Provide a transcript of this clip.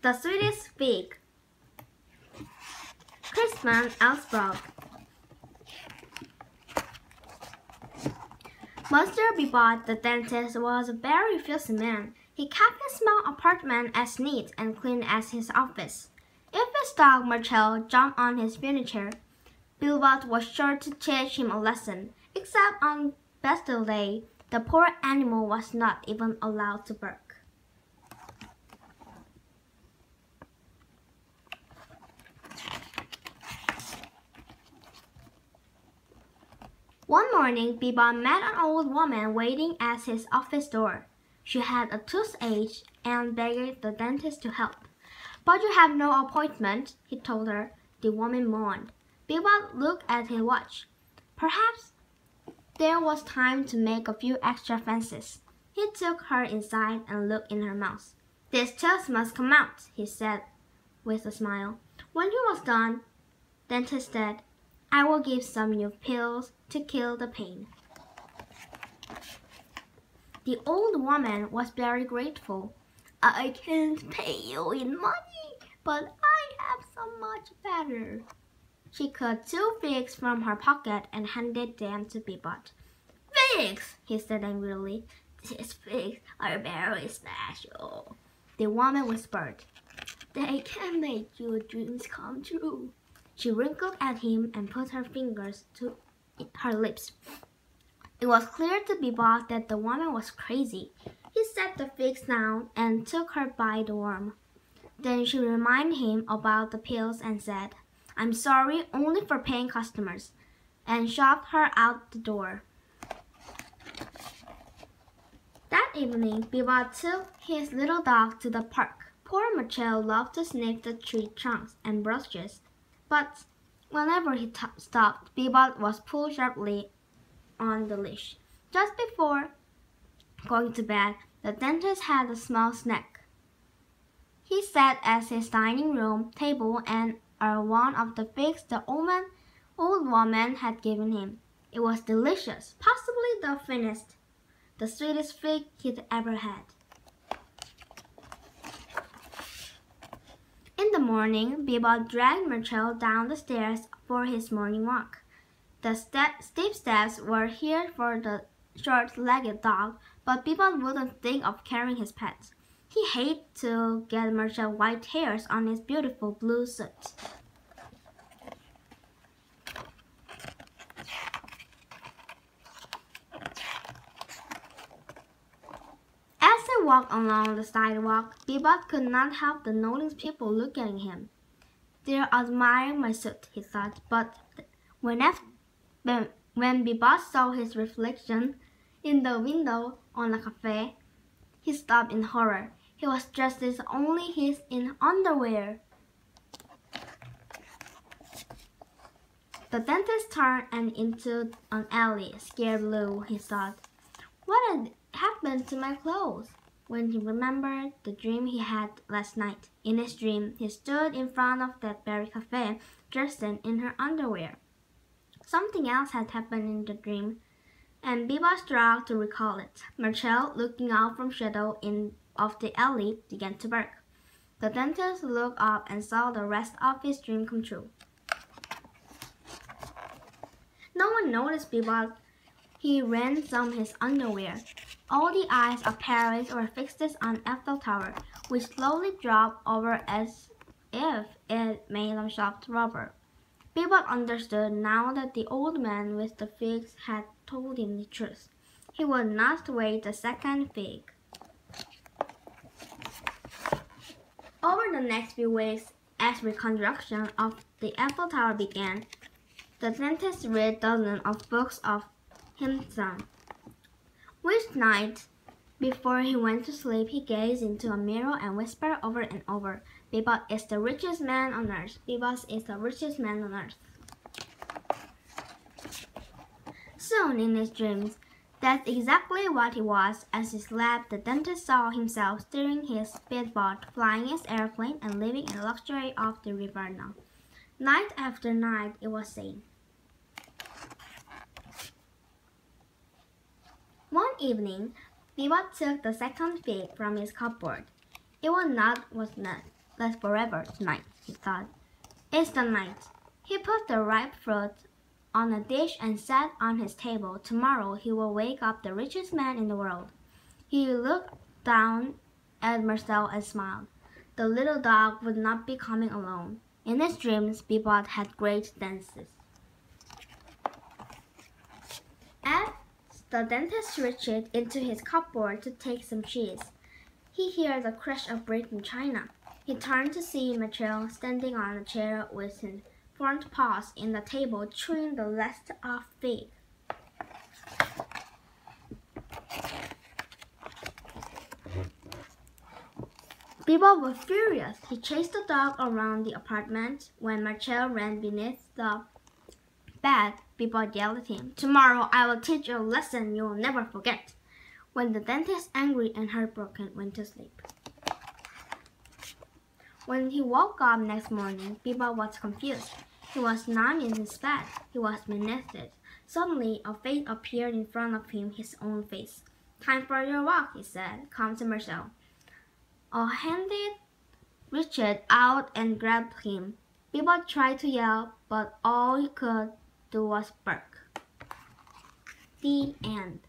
The Sweetest Fig. Christmas, Allsburg. Mr. Bebot, the dentist, was a very fussy man. He kept his small apartment as neat and clean as his office. If his dog Marcel jumped on his furniture, Bebot was sure to teach him a lesson. Except on Bastille Day, the poor animal was not even allowed to bark. One morning, Bebot met an old woman waiting at his office door. She had a toothache and begged the dentist to help. "But you have no appointment," he told her. The woman moaned. Bebot looked at his watch. Perhaps there was time to make a few extra fancies. He took her inside and looked in her mouth. "This tooth must come out," he said with a smile. When he was done, the dentist said, "I will give some new pills to kill the pain." The old woman was very grateful. "I can't pay you in money, but I have so much better." She cut 2 figs from her pocket and handed them to Bebot. "Figs!" he said angrily. "These figs are very special," the woman whispered. "They can make your dreams come true." She wrinkled at him and put her fingers to her lips. It was clear to Bebot that the woman was crazy. He set the figs down and took her by the arm. Then she reminded him about the pills and said, "I'm sorry, only for paying customers," and shoved her out the door. That evening, Bebot took his little dog to the park. Poor Marcel loved to sniff the tree trunks and branches, but whenever he stopped, Bebot was pulled sharply on the leash. Just before going to bed, the dentist had a small snack. He sat at his dining room table and ate one of the figs the old woman had given him. It was delicious, possibly the finest, the sweetest fig he'd ever had. In the morning, Bebot dragged Marcel down the stairs for his morning walk. The steep steps were here for the short-legged dog, but Bebot wouldn't think of carrying his pet. He hated to get Marcel white hairs on his beautiful blue suit. As he walked along the sidewalk, Bebot could not help but notice people looking at him. "They're admiring my suit," he thought, but when Bebot saw his reflection in the window on a cafe, he stopped in horror. He was dressed as only he's in underwear. The dentist turned and into an alley. "Scared Lou," he thought. What had happened to my clothes? When he remembered the dream he had last night. In his dream, he stood in front of that very cafe, dressed in her underwear. Something else had happened in the dream, and Bebot struggled to recall it. Marcel, looking out from shadow of the alley, began to bark. The dentist looked up and saw the rest of his dream come true. No one noticed Bebot. He ransomed his underwear. All the eyes of Paris were fixed on Eiffel Tower, which slowly dropped over as if it made of soft rubber. Bebot understood now that the old man with the figs had told him the truth. He would not wait a second fig. Over the next few weeks, as reconstruction of the Eiffel Tower began, the dentist read dozens of books of himself. Each night, before he went to sleep, he gazed into a mirror and whispered over and over, "Bebot is the richest man on earth. Bebot is the richest man on earth." Soon in his dreams, that's exactly what he was. As he slept, the dentist saw himself steering his speedboat, flying his airplane, and living in luxury of the Riverna. Night after night, it was same. One evening, Bebot took the second fig from his cupboard. It was not last forever tonight, he thought. It's the night. He put the ripe fruit on a dish and sat on his table. Tomorrow he will wake up the richest man in the world. He looked down at Marcel and smiled. The little dog would not be coming alone. In his dreams, Bebop had great dances. As the dentist reached into his cupboard to take some cheese, he heard the crash of breaking china. He turned to see Michel standing on a chair with his front paws in the table, chewing the last off fig. Bebop was furious. He chased the dog around the apartment. When Michel ran beneath the bed, Bebop yelled at him, "Tomorrow I will teach you a lesson you will never forget." When the dentist, angry and heartbroken, went to sleep. When he woke up next morning, Bebop was confused. He was not in his bed. He was beneath it. Suddenly, a face appeared in front of him, his own face. "Time for your walk," he said. "Come to Marcel." A hand reached out and grabbed him. Bebop tried to yell, but all he could do was bark. The end.